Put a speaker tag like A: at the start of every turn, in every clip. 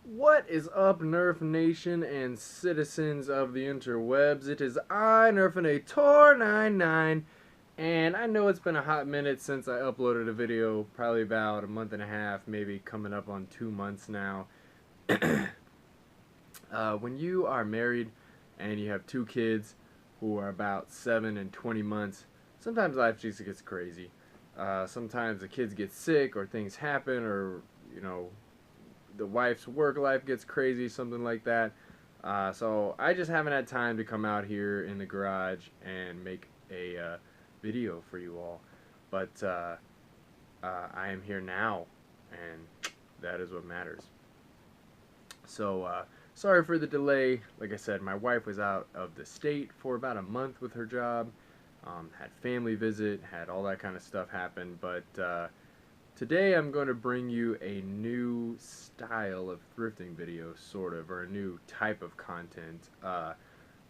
A: What is up, Nerf Nation and citizens of the interwebs? It is I, Nerfinator99, and I know it's been a hot minute since I uploaded a video, probably about a month and a half, maybe coming up on 2 months now. When you are married and you have two kids who are about 7 and 20 months, sometimes life just gets crazy. Sometimes the kids get sick or things happen or, you know, the wife's work life gets crazy, something like that. So I just haven't had time to come out here in the garage and make a video for you all. But I am here now, and that is what matters. So sorry for the delay. Like I said, my wife was out of the state for about a month with her job. Had family visit, had all that kind of stuff happen, but today I'm going to bring you a new style of thrifting video, sort of, or a new type of content.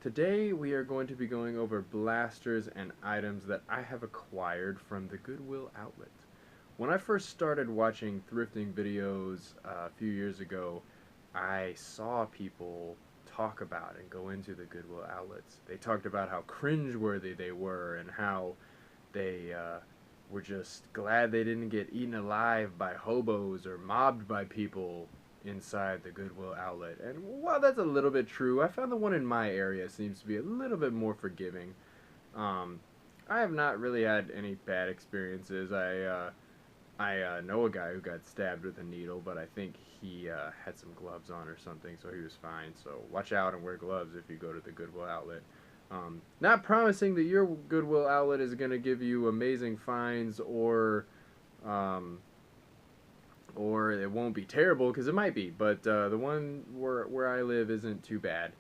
A: Today we are going to be going over blasters and items that I have acquired from the Goodwill outlet. When I first started watching thrifting videos a few years ago, I saw people talk about and go into the Goodwill outlets. They talked about how cringeworthy they were and how they were just glad they didn't get eaten alive by hobos or mobbed by people inside the Goodwill outlet. And while that's a little bit true, I found the one in my area seems to be a little bit more forgiving. I have not really had any bad experiences. I know a guy who got stabbed with a needle, but I think he had some gloves on or something, so he was fine. So watch out and wear gloves if you go to the Goodwill outlet. Not promising that your Goodwill outlet is going to give you amazing finds um, or it won't be terrible, because it might be, but the one where I live isn't too bad.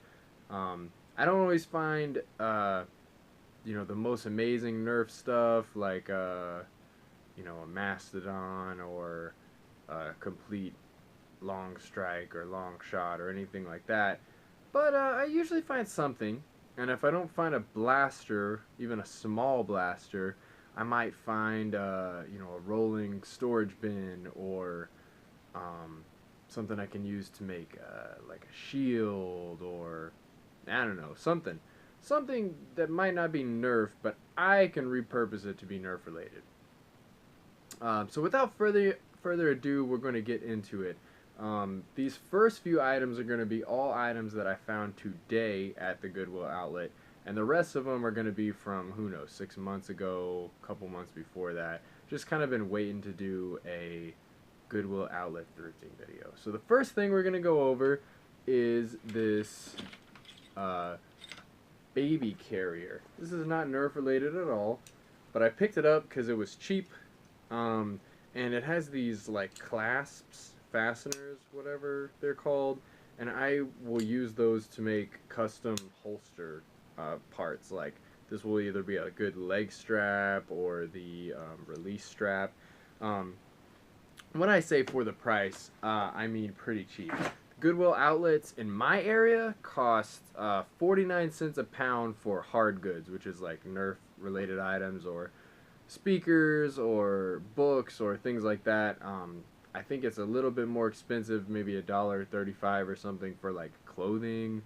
A: I don't always find the most amazing Nerf stuff like a Mastodon or a complete long strike or long shot or anything like that. But I usually find something, and if I don't find a blaster, even a small blaster, I might find a rolling storage bin or something I can use to make like a shield, or I don't know, something that might not be Nerf, but I can repurpose it to be Nerf related. So without further ado, we're going to get into it. These first few items are going to be all items that I found today at the Goodwill outlet, and the rest of them are going to be from, who knows, 6 months ago, a couple months before that. Just kind of been waiting to do a Goodwill outlet thrifting video. So the first thing we're going to go over is this baby carrier. This is not Nerf related at all, but I picked it up because it was cheap. And it has these like clasps, fasteners, whatever they're called, and I will use those to make custom holster parts. Like this will either be a good leg strap or the release strap. When I say for the price, I mean pretty cheap. Goodwill outlets in my area cost 49 cents a pound for hard goods, which is like Nerf related items or speakers or books or things like that. I think it's a little bit more expensive, maybe $1.35 or something for like clothing,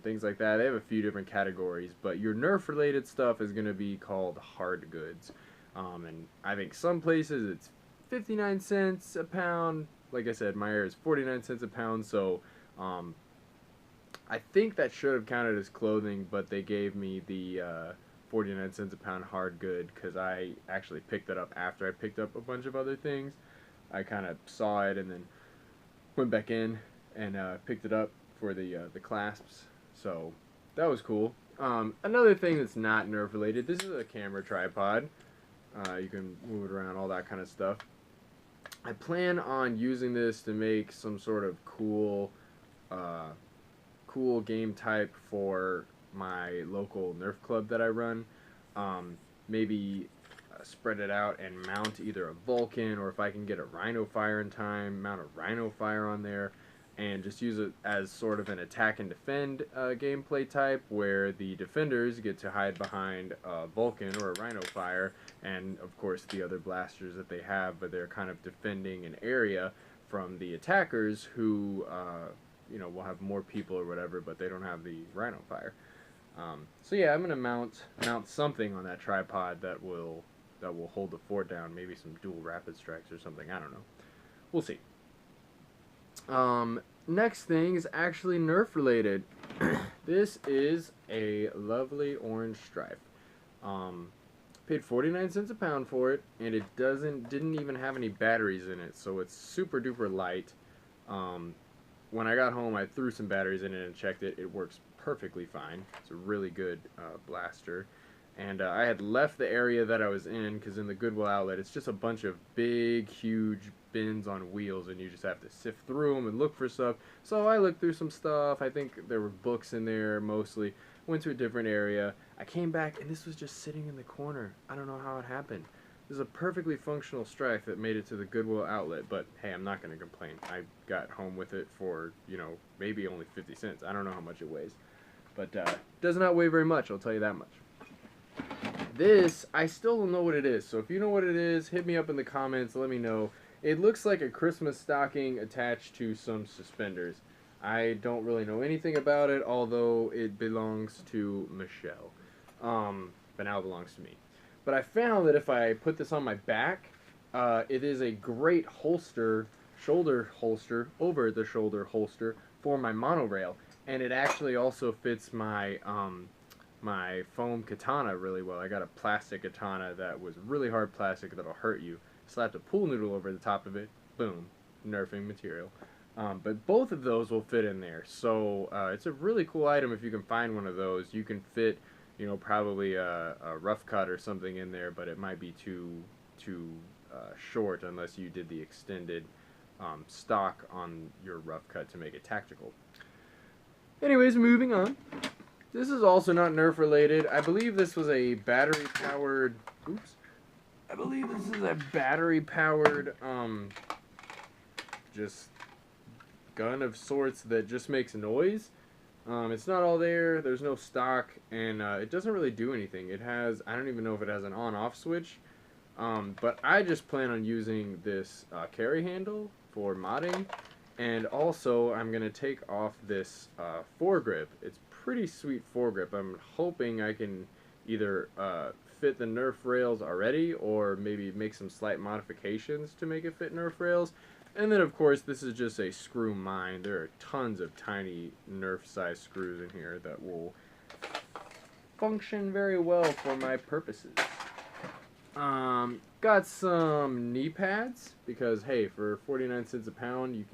A: things like that. They have a few different categories, but your Nerf related stuff is going to be called hard goods. And I think some places it's 59 cents a pound. Like I said, my area is 49 cents a pound, so I think that should have counted as clothing, but they gave me the 49 cents a pound hard good because I actually picked it up after I picked up a bunch of other things. I kind of saw it and then went back in and picked it up for the clasps. So that was cool. Another thing that's not Nerf related, this is a camera tripod. You can move it around, all that kind of stuff. I plan on using this to make some sort of cool game type for my local Nerf club that I run. Maybe spread it out and mount either a Vulcan, or if I can get a Rhino Fire in time, mount a Rhino Fire on there and just use it as sort of an attack and defend gameplay type, where the defenders get to hide behind a Vulcan or a Rhino Fire, and of course the other blasters that they have, but they're kind of defending an area from the attackers who, you know, will have more people or whatever, but they don't have the rhino fire. So yeah, I'm gonna mount something on that tripod that will hold the fort down. Maybe some dual rapid strikes or something. I don't know. We'll see. Next thing is actually Nerf related. This is a lovely orange stripe. Paid 49 cents a pound for it, and it didn't even have any batteries in it, so it's super duper light. When I got home, I threw some batteries in it and checked it. It works perfectly fine. It's a really good blaster. And I had left the area that I was in, because in the Goodwill outlet, it's just a bunch of big, huge bins on wheels, and you just have to sift through them and look for stuff. So I looked through some stuff. I think there were books in there mostly. Went to a different area. I came back, and this was just sitting in the corner. I don't know how it happened. This is a perfectly functional strike that made it to the Goodwill outlet, but hey, I'm not going to complain. I got home with it for, you know, maybe only 50 cents. I don't know how much it weighs. But does not weigh very much, I'll tell you that much. This, I still don't know what it is, so if you know what it is, hit me up in the comments, let me know. It looks like a Christmas stocking attached to some suspenders. I don't really know anything about it, although it belongs to Michelle. But now it belongs to me. But I found that if I put this on my back, it is a great holster, shoulder holster, over the shoulder holster for my monorail. And it actually also fits my my foam katana really well. I got a plastic katana that was really hard plastic that'll hurt you. Slapped a pool noodle over the top of it. Boom. Nerfing material. But both of those will fit in there. So it's a really cool item if you can find one of those. You can fit, you know, probably a rough cut or something in there, but it might be too short unless you did the extended stock on your rough cut to make it tactical. Anyways, moving on. This is also not Nerf related. I believe this was a battery powered. Oops. I believe this is a battery powered just gun of sorts that just makes noise. It's not all there. There's no stock, and it doesn't really do anything. It has, I don't even know if it has an on-off switch. But I just plan on using this carry handle for modding. And also, I'm going to take off this foregrip. It's pretty sweet foregrip. I'm hoping I can either fit the Nerf rails already, or maybe make some slight modifications to make it fit Nerf rails. And then, of course, this is just a screw mine. There are tons of tiny Nerf-sized screws in here that will function very well for my purposes. Got some knee pads, because hey, for 49 cents a pound, you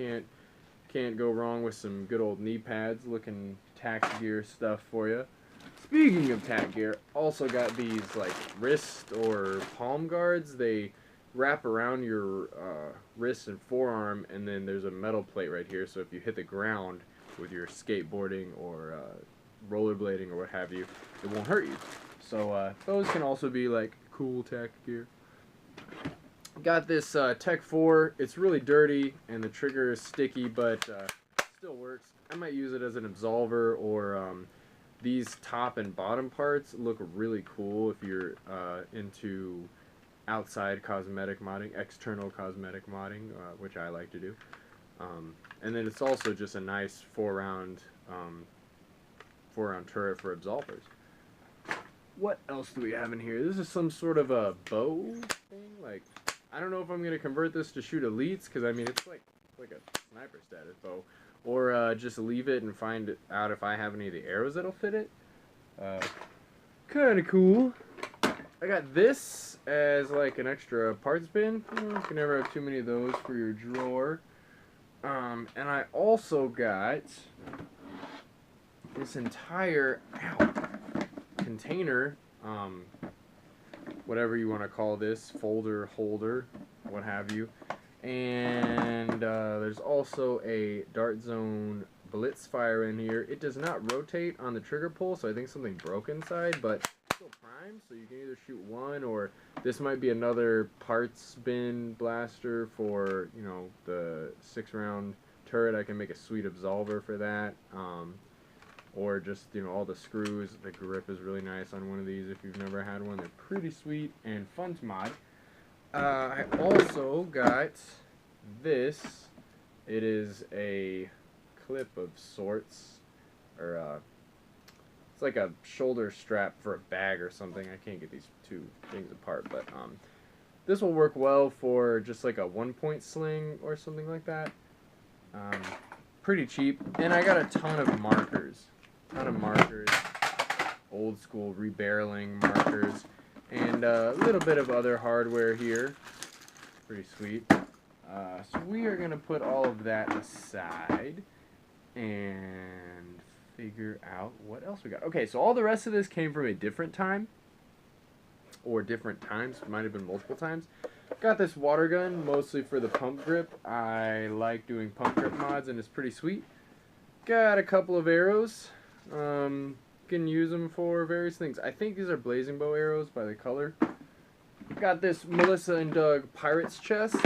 A: can't go wrong with some good old knee pads. Looking tack gear stuff for you. Speaking of tack gear, also got these like wrist or palm guards. They wrap around your wrist and forearm, and then there's a metal plate right here, so if you hit the ground with your skateboarding or rollerblading or what have you, it won't hurt you. So those can also be like cool tack gear. Got this Tech 4. It's really dirty and the trigger is sticky, but still works. I might use it as an absolver, or these top and bottom parts look really cool if you're into outside cosmetic modding, external cosmetic modding, which I like to do. And then it's also just a nice four-round turret for absolvers. What else do we have in here? This is some sort of a bow thing. Like, I don't know if I'm gonna convert this to shoot elites, because I mean it's like a sniper status bow, or just leave it and find out if I have any of the arrows that'll fit it. Kind of cool. I got this as like an extra parts bin. You can never have too many of those for your drawer. And I also got this entire container, whatever you want to call this, folder, holder, what have you. And there's also a Dart Zone Blitz fire in here. It does not rotate on the trigger pull, so I think something broke inside, but still primed, so you can either shoot one, or this might be another parts bin blaster for, you know, the 6-round turret. I can make a sweet absolver for that. Or just, you know, all the screws. The grip is really nice on one of these if you've never had one. They're pretty sweet and fun to mod. I also got this It is a clip of sorts, or it's like a shoulder strap for a bag or something. I can't get these two things apart, but this will work well for just like a 1-point sling or something like that. Pretty cheap, and I got a ton of markers. Old school rebarreling markers, and a little bit of other hardware here. Pretty sweet. So we are going to put all of that aside and figure out what else we got. Okay, so all the rest of this came from a different time, or different times. It might have been multiple times. Got this water gun, mostly for the pump grip. I like doing pump grip mods, and it's pretty sweet. Got a couple of arrows. Can use them for various things. I think these are blazing bow arrows by the color. Got this Melissa and Doug Pirates chest.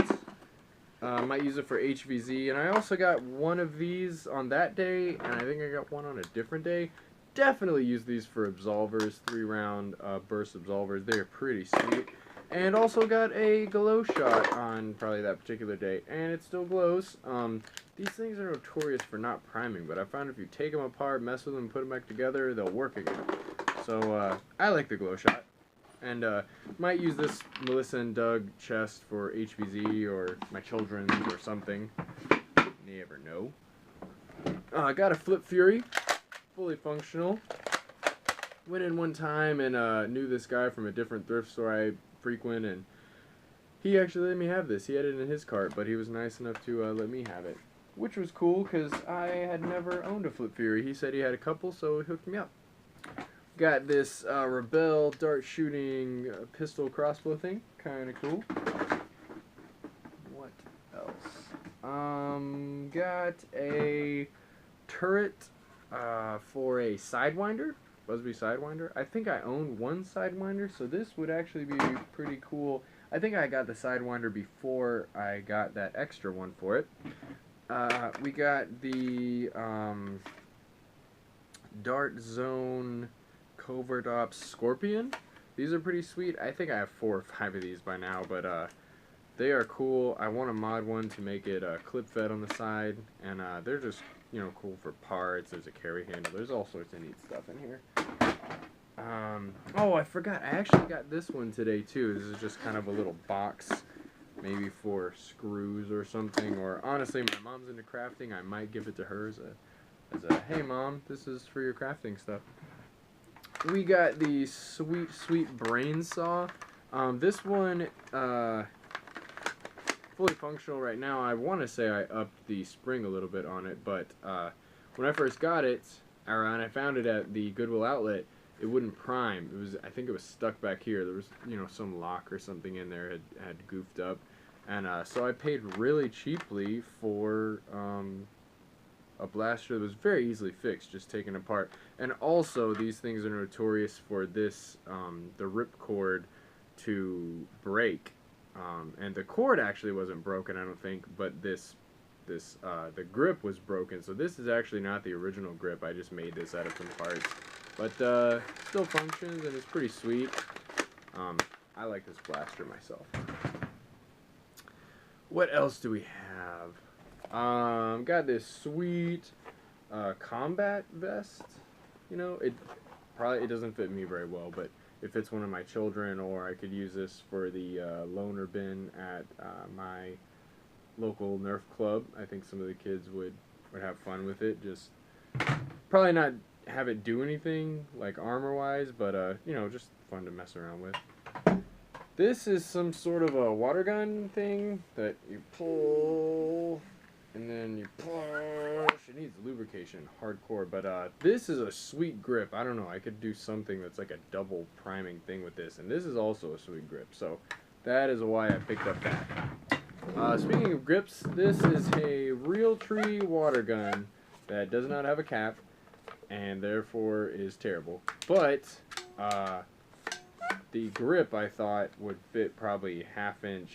A: Might use it for HVZ. And I also got one of these on that day, and I think I got one on a different day. Definitely use these for absolvers, 3-round burst absolvers. They're pretty sweet. And also got a glow shot on probably that particular day, and it still glows. These things are notorious for not priming, but I found if you take them apart, mess with them, put them back together, they'll work again. So I like the glow shot, and might use this Melissa and Doug chest for HVZ or my children's or something. You never know. I got a Flip Fury, fully functional. Went in one time and knew this guy from a different thrift store I frequent, and he actually let me have this. He had it in his cart, but he was nice enough to let me have it, which was cool because I had never owned a Flip Fury. He said he had a couple, so he hooked me up. Got this Rebel dart shooting pistol crossbow thing, kind of cool. What else? Got a turret for a Sidewinder. Busby Sidewinder. I think I own one Sidewinder, so this would actually be pretty cool. I think I got the Sidewinder before I got that extra one for it. We got the Dart Zone Covert Ops Scorpion. These are pretty sweet. I think I have 4 or 5 of these by now, but they are cool. I want to mod one to make it clip fed on the side, and they're just, you know, cool for parts. There's a carry handle. There's all sorts of neat stuff in here. Oh, I forgot. I actually got this one today too. This is just kind of a little box, maybe for screws or something. Or honestly, my mom's into crafting. I might give it to her as a hey mom, this is for your crafting stuff. We got the sweet brain saw. This one fully functional right now. I want to say I upped the spring a little bit on it, but when I first got it, and I found it at the Goodwill outlet, it wouldn't prime. It was, I think it was stuck back here. There was, you know, some lock or something in there had goofed up, and so I paid really cheaply for a blaster that was very easily fixed, just taken apart. And also, these things are notorious for this the ripcord to break. And the cord actually wasn't broken, I don't think, but the grip was broken. So this is actually not the original grip. I just made this out of some parts, but still functions and it's pretty sweet. I like this blaster myself. What else do we have? Got this sweet combat vest. You know, it doesn't fit me very well, but it fits one of my children, or I could use this for the loaner bin at my local Nerf club. I think some of the kids would have fun with it. Just probably not have it do anything like armor-wise, but you know, just fun to mess around with. This is some sort of a water gun thing that you pull and then you push. It needs lubrication, hardcore, but this is a sweet grip. I don't know, I could do something that's like a double priming thing with this, and this is also a sweet grip, so that is why I picked up that. Speaking of grips, this is a Realtree water gun that does not have a cap and therefore is terrible, but the grip I thought would fit probably 1/2"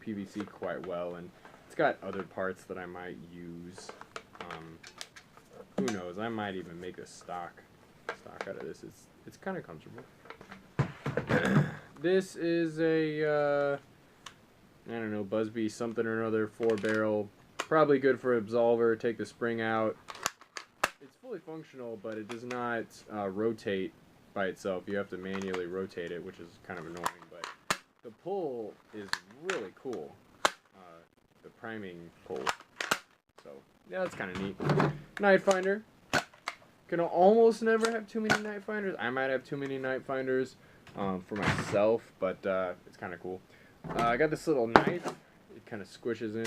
A: PVC quite well, and it's got other parts that I might use. Who knows? I might even make a stock out of this. It's kind of comfortable. This is a I don't know, Busby something or another 4-barrel Probably good for absolver. Take the spring out. It's fully functional, but it does not rotate by itself. You have to manually rotate it, which is kind of annoying. But the pull is really cool. The priming pull. So yeah, that's kind of neat. Night finder. Can almost never have too many night finders. I might have too many night finders for myself, but it's kind of cool. I got this little knife. It kind of squishes in.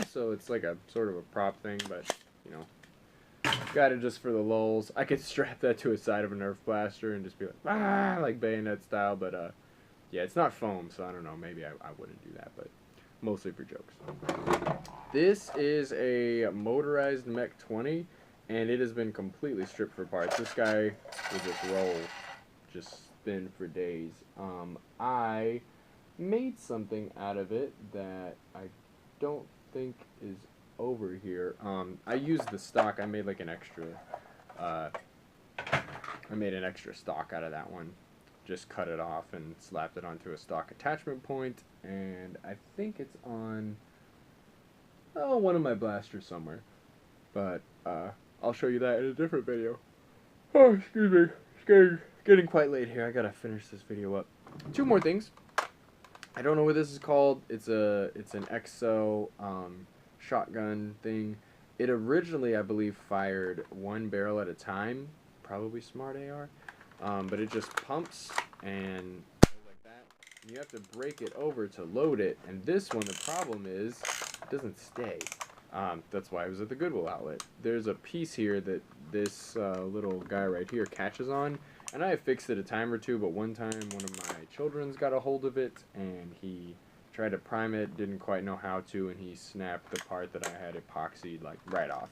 A: So it's like a sort of a prop thing, but you know, got it just for the lulz. I could strap that to a side of a Nerf blaster and just be like bayonet style, but yeah, it's not foam, so I don't know. Maybe I wouldn't do that, but mostly for jokes. This is a motorized Mech 20, and it has been completely stripped for parts. This guy will just roll, just spin for days. I made something out of it that I don't think is over here. I used the stock. I made like an extra. I made an extra stock out of that one. Just cut it off and slapped it onto a stock attachment point, and I think it's on one of my blasters somewhere. But I'll show you that in a different video. Oh, excuse me. It's getting quite late here. I gotta finish this video up. Two more things. I don't know what this is called. It's an EXO shotgun thing. It originally, I believe, fired one barrel at a time. Probably Smart AR. But it just pumps and goes like that. You have to break it over to load it. And this one, the problem is, it doesn't stay. That's why I was at the Goodwill outlet. There's a piece here that this little guy right here catches on. And I have fixed it a time or two, but one time one of my children's got a hold of it, and he tried to prime it, didn't quite know how to, and he snapped the part that I had epoxied like right off.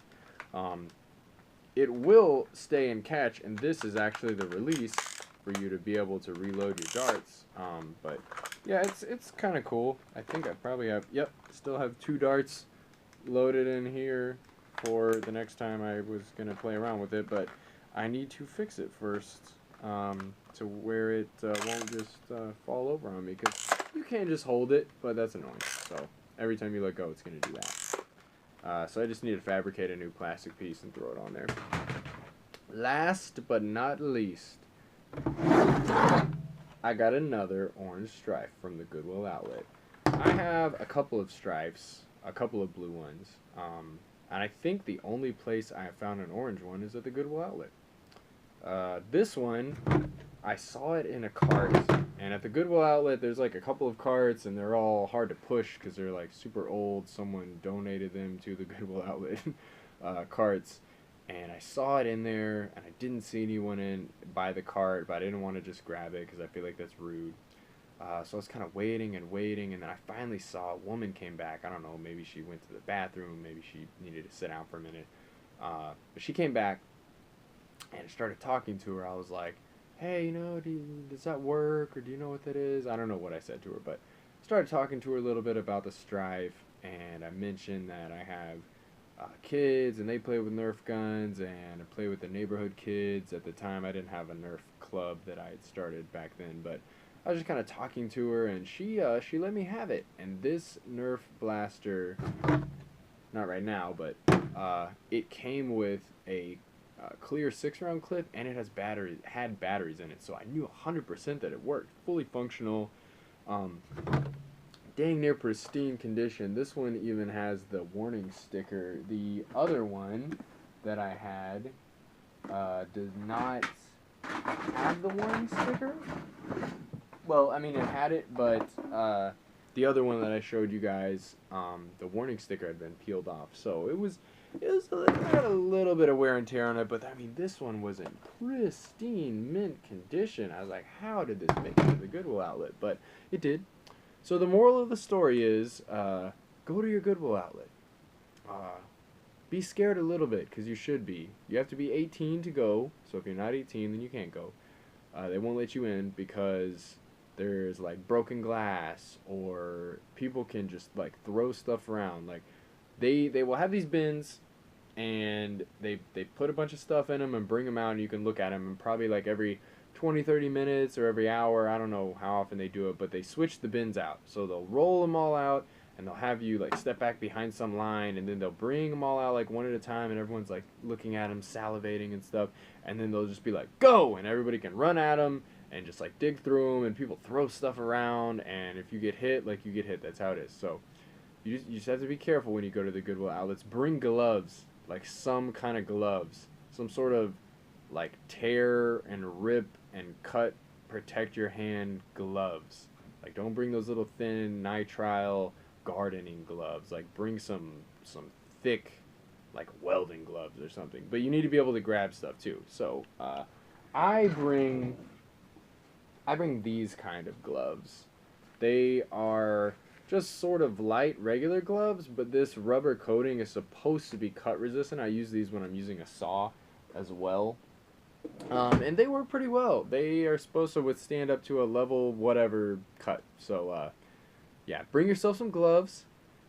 A: It will stay and catch, and this is actually the release for you to be able to reload your darts. But yeah, it's kind of cool. I think I probably have, yep, still have 2 darts loaded in here for the next time I was going to play around with it, but I need to fix it first to where it won't just fall over on me, because you can't just hold it, but that's annoying. So every time you let go, it's going to do that. So I just need to fabricate a new plastic piece and throw it on there. Last but not least, I got another orange stripe from the Goodwill outlet. I have a couple of stripes, a couple of blue ones, and I think the only place I have found an orange one is at the Goodwill outlet. This one, I saw it in a cart, and at the Goodwill outlet there's like a couple of carts, and they're all hard to push because they're like super old. Someone donated them to the Goodwill outlet carts, and I saw it in there, and I didn't see anyone by the cart, but I didn't want to just grab it because I feel like that's rude. So I was kind of waiting, and then I finally saw a woman came back. I don't know, maybe she went to the bathroom, maybe she needed to sit down for a minute, but she came back, and I started talking to her. I was like, hey, you know, does that work, or do you know what that is? I don't know what I said to her, but I started talking to her a little bit about the strife, and I mentioned that I have kids, and they play with Nerf guns, and I play with the neighborhood kids. At the time, I didn't have a Nerf club that I had started back then, but I was just kind of talking to her, and she let me have it. And this Nerf blaster, not right now, but it came with a clear 6-round clip, and it had batteries in it, so I knew 100% that it worked. Fully functional, dang near pristine condition. This one even has the warning sticker. The other one that I had does not have the warning sticker. Well, I mean, it had it, but the other one that I showed you guys, the warning sticker had been peeled off, so it had a little bit of wear and tear on it. But I mean, this one was in pristine mint condition. I was like, how did this make it to the Goodwill outlet? But it did. So the moral of the story is, go to your Goodwill outlet. Be scared a little bit, because you should be. You have to be 18 to go, so if you're not 18, then you can't go. They won't let you in because there's like broken glass, or people can just like throw stuff around. Like they will have these bins, and they put a bunch of stuff in them and bring them out, and you can look at them, and probably like every 20-30 minutes or every hour, I don't know how often they do it, but they switch the bins out. So they'll roll them all out, and they'll have you like step back behind some line, and then they'll bring them all out like one at a time, and everyone's like looking at them, salivating and stuff, and then they'll just be like, go, and everybody can run at them and just like dig through them, and people throw stuff around, and if you get hit, like you get hit. That's how it is. So you just have to be careful when you go to the Goodwill outlets. Bring gloves, like some kind of gloves, some sort of like tear and rip and cut, protect your hand gloves. Like don't bring those little thin nitrile gardening gloves. Like bring some thick like welding gloves or something. But you need to be able to grab stuff too. So I bring these kind of gloves. They are just sort of light regular gloves, but this rubber coating is supposed to be cut resistant. I use these when I'm using a saw as well. And they work pretty well. They are supposed to withstand up to a level whatever cut. So yeah, bring yourself some gloves.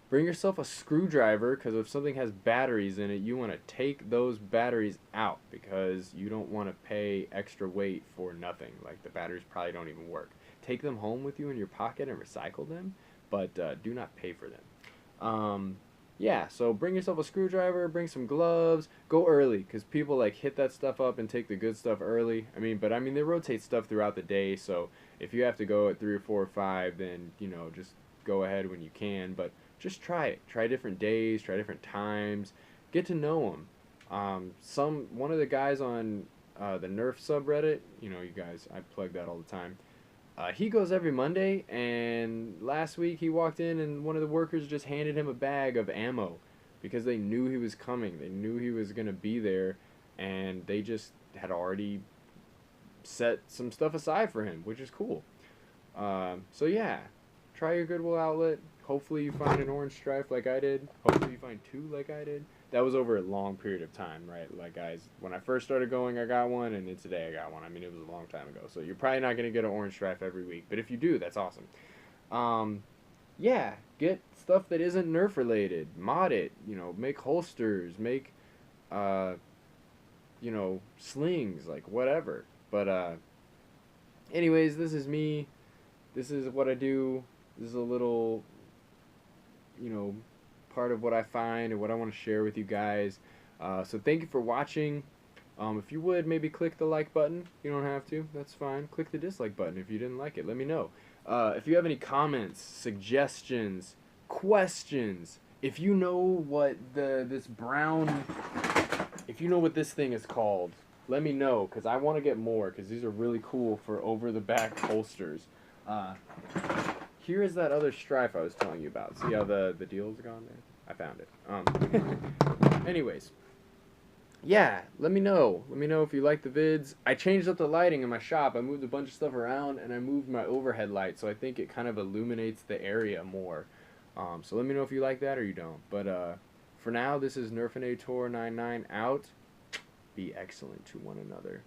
A: Bring yourself a screwdriver, because if something has batteries in it, you want to take those batteries out, because you don't want to pay extra weight for nothing. Like the batteries probably don't even work. Take them home with you in your pocket and recycle them, but do not pay for them. Yeah, so bring yourself a screwdriver, bring some gloves, go early, because people like hit that stuff up and take the good stuff early. But they rotate stuff throughout the day, so if you have to go at 3 or 4 or 5, then, just go ahead when you can, but just try it. Try different days, try different times, get to know them. One of the guys on the Nerf subreddit, you guys, I plug that all the time. He goes every Monday, and last week he walked in and one of the workers just handed him a bag of ammo because they knew he was coming. They knew he was going to be there, and they just had already set some stuff aside for him, which is cool. So yeah, try your Goodwill outlet. Hopefully you find an orange stripe like I did. Hopefully you find 2 like I did. That was over a long period of time, right? Like, guys, when I first started going, I got one, and then today I got one. It was a long time ago. So you're probably not going to get an orange stripe every week. But if you do, that's awesome. Yeah, get stuff that isn't Nerf related. Mod it. Make holsters. Make, slings. Like, whatever. But, anyways, this is me. This is what I do. This is a little, part of what I find and what I want to share with you guys. So thank you for watching. If you would, maybe click the like button. You don't have to. That's fine. Click the dislike button if you didn't like it. Let me know. If you have any comments, suggestions, questions, if you know what if you know what this thing is called, let me know, because I want to get more, because these are really cool for over-the-back holsters. Here is that other stripe I was telling you about. See how the deal's gone there? I found it. Anyways. Yeah, let me know. Let me know if you like the vids. I changed up the lighting in my shop. I moved a bunch of stuff around, and I moved my overhead light, so I think it kind of illuminates the area more. So let me know if you like that or you don't. But for now, this is Nerfinator99 out. Be excellent to one another.